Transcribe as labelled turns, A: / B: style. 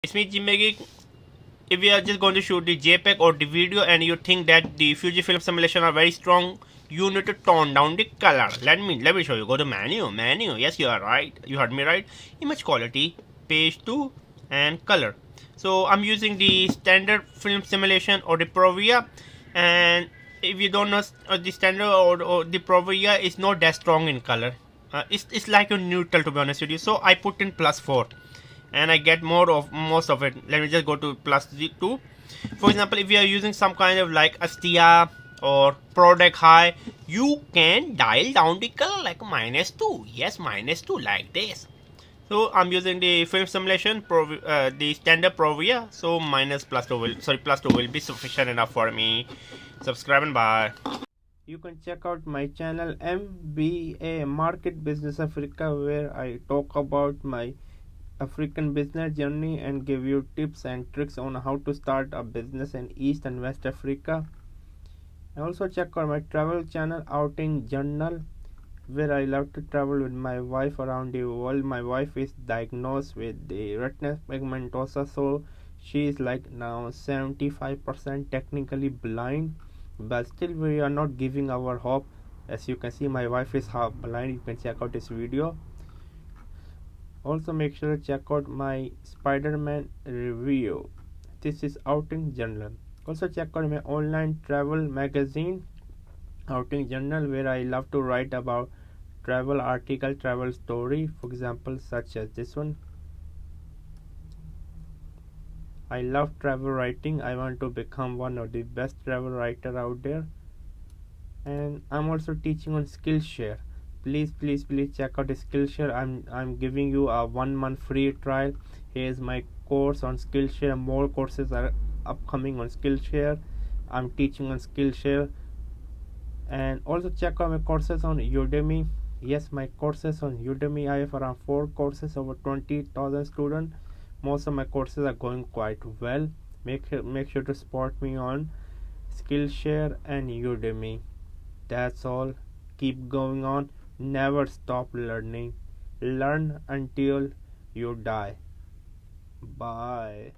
A: It's me Jimmy. If we are just going to shoot the JPEG or the video and you think that the Fuji film simulation are very strong, you need to tone down the color. Let me show you. Go to menu. Yes, you are right. You heard me right. Image quality, page 2, and color. So I'm using the standard film simulation or the Provia, and if you don't know the standard or the Provia is not that strong in color. It's like a neutral, to be honest with you. So I put in +4 and I get most of it. Let me just go to +2. For example, if you are using some kind of like Astia or product high, you can dial down the color like -2. Yes, -2 like this. So I'm using the film simulation, the standard Provia. So +2 will be sufficient enough for me. Subscribe and bye.
B: You can check out my channel MBA Market Business Africa, where I talk about my African business journey and give you tips and tricks on how to start a business in East and West Africa. And also check out my travel channel Outing Journal, where I love to travel with my wife around the world. My wife is diagnosed with the retinal pigmentosa, so she is like now 75% technically blind, but still we are not giving our hope. As you can see, my wife is half blind. You can check out this video. Also make sure to check out my Spider-Man review. This is Outing Journal. Also check out my online travel magazine Outing Journal, where I love to write about travel article, travel story, for example such as this one. I love travel writing. I want to become one of the best travel writer out there. And I'm also teaching on Skillshare. Please check out Skillshare. I'm giving you a 1 month free trial. Here's my course on Skillshare. More courses are upcoming on Skillshare. I'm teaching on Skillshare. And also check out my courses on Udemy. Yes, my courses on Udemy. I have around 4 courses, over 20,000 students. Most of my courses are going quite well. Make sure to support me on Skillshare and Udemy. That's all. Keep going on. Never stop learning. Learn until you die. Bye.